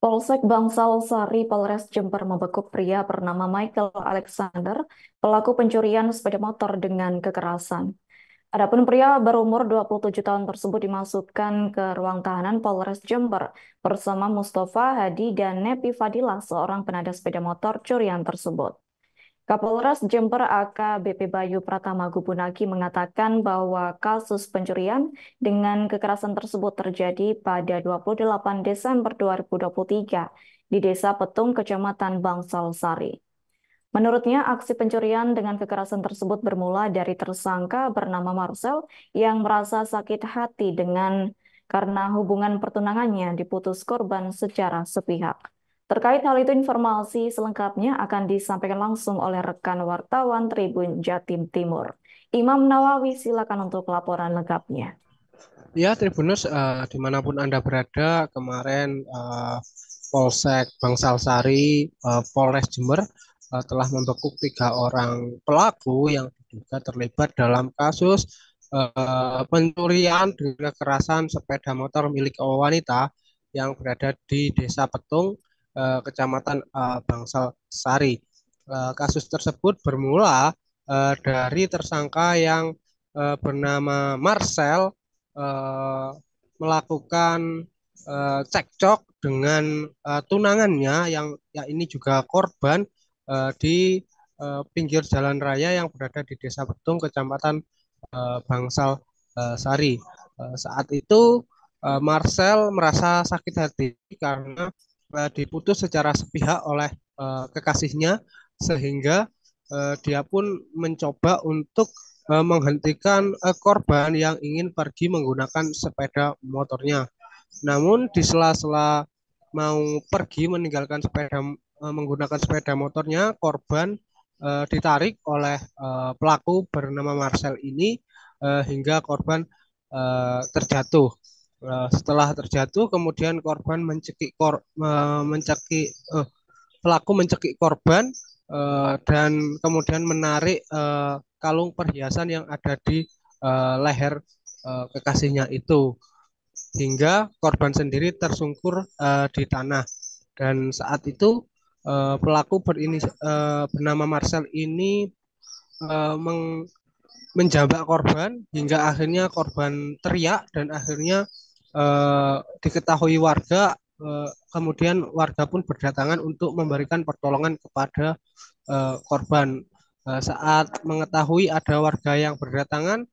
Polsek Bangsal Sari, Polres Jember membekuk pria bernama Michael Alexander, pelaku pencurian sepeda motor dengan kekerasan. Adapun pria berumur 27 tahun tersebut dimasukkan ke ruang tahanan Polres Jember bersama Mustafa Hadi dan Nepi Fadilah, seorang penada sepeda motor curian tersebut. Kapolres Jember AKBP Bayu Pratama Gubunagi mengatakan bahwa kasus pencurian dengan kekerasan tersebut terjadi pada 28 Desember 2023 di Desa Petung, Kecamatan Bangsal Sari. Menurutnya, aksi pencurian dengan kekerasan tersebut bermula dari tersangka bernama Marcel yang merasa sakit hati karena hubungan pertunangannya diputus korban secara sepihak. Terkait hal itu, informasi selengkapnya akan disampaikan langsung oleh rekan wartawan Tribun Jatim Timur. Imam Nawawi, silakan untuk laporan lengkapnya. Ya, Tribuners, dimanapun Anda berada, kemarin Polsek Bangsal Sari, Polres Jember telah membekuk 3 orang pelaku yang diduga terlibat dalam kasus pencurian dengan kekerasan sepeda motor milik wanita yang berada di Desa Petung, Kecamatan Bangsal Sari. Kasus tersebut bermula dari tersangka yang bernama Marcel eh, melakukan cekcok dengan tunangannya yang ini juga korban di pinggir jalan raya yang berada di Desa Betung, Kecamatan Bangsal Sari. Saat itu Marcel merasa sakit hati karena diputus secara sepihak oleh kekasihnya, sehingga dia pun mencoba untuk menghentikan korban yang ingin pergi menggunakan sepeda motornya. Namun di sela-sela mau pergi meninggalkan menggunakan sepeda motornya, korban ditarik oleh pelaku bernama Marcel ini hingga korban terjatuh. Setelah terjatuh, kemudian korban pelaku mencekik korban dan kemudian menarik kalung perhiasan yang ada di leher kekasihnya itu, hingga korban sendiri tersungkur di tanah. Dan saat itu pelaku bernama Marcel ini uh, menjambak korban hingga akhirnya korban teriak, dan akhirnya diketahui warga. Kemudian warga pun berdatangan untuk memberikan pertolongan kepada korban. Saat mengetahui ada warga yang berdatangan,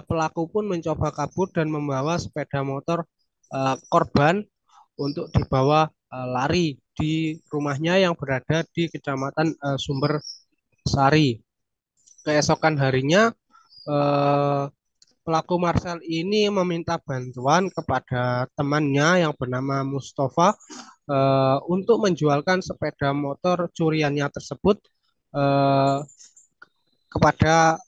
pelaku pun mencoba kabur dan membawa sepeda motor korban untuk dibawa lari di rumahnya yang berada di Kecamatan Sumber Sari. Keesokan harinya, eh, pelaku Marcel ini meminta bantuan kepada temannya yang bernama Mustafa untuk menjualkan sepeda motor curiannya tersebut eh, kepada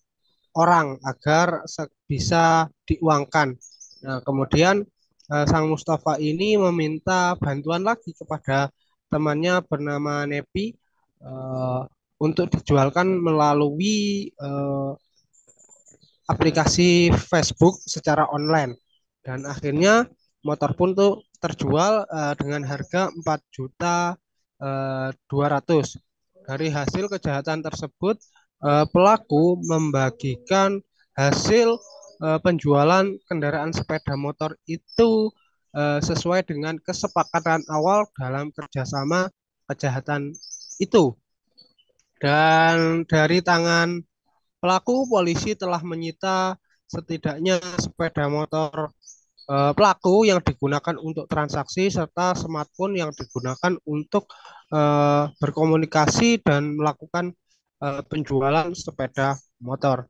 orang agar bisa diuangkan. Nah, kemudian sang Mustafa ini meminta bantuan lagi kepada temannya bernama Nepi eh, untuk dijualkan melalui aplikasi Facebook secara online, dan akhirnya motor pun tuh terjual dengan harga 4.200.000. Dari hasil kejahatan tersebut, pelaku membagikan hasil penjualan kendaraan sepeda motor itu sesuai dengan kesepakatan awal dalam kerjasama kejahatan itu. Dan dari tangan pelaku, polisi telah menyita setidaknya sepeda motor pelaku yang digunakan untuk transaksi, serta smartphone yang digunakan untuk berkomunikasi dan melakukan penjualan sepeda motor.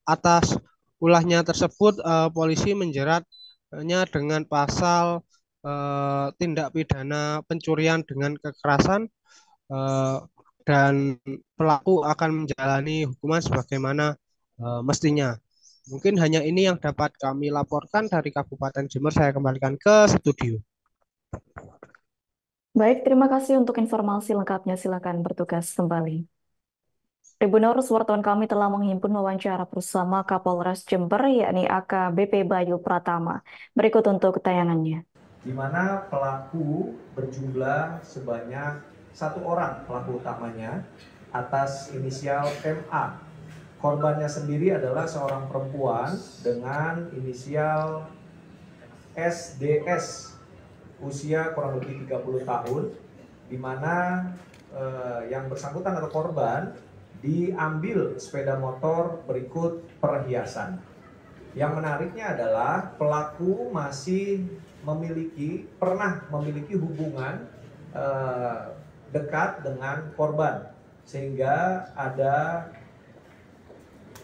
Atas ulahnya tersebut, polisi menjeratnya dengan pasal tindak pidana pencurian dengan kekerasan, eh, dan pelaku akan menjalani hukuman sebagaimana mestinya. Mungkin hanya ini yang dapat kami laporkan dari Kabupaten Jember. Saya kembalikan ke studio. Baik, terima kasih untuk informasi lengkapnya. Silakan bertugas kembali. Tribuners, wartawan kami telah menghimpun wawancara bersama Kapolres Jember, yakni AKBP Bayu Pratama. Berikut untuk tayangannya. di mana pelaku berjumlah sebanyak 1 orang pelaku utamanya atas inisial MA. Korbannya sendiri adalah seorang perempuan dengan inisial SDS, usia kurang lebih 30 tahun, di mana yang bersangkutan atau korban diambil sepeda motor berikut perhiasan. Yang menariknya adalah pelaku masih pernah memiliki hubungan dekat dengan korban, sehingga ada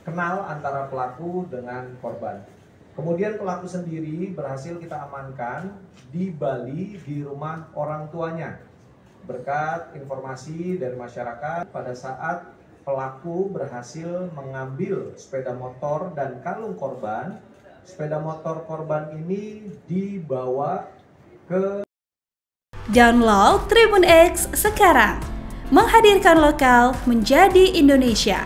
kenal antara pelaku dengan korban. Kemudian pelaku sendiri berhasil kita amankan di Bali di rumah orang tuanya. Berkat informasi dari masyarakat, pada saat pelaku berhasil mengambil sepeda motor dan kalung korban, sepeda motor korban ini dibawa ke... Download Tribun X sekarang, menghadirkan lokal menjadi Indonesia.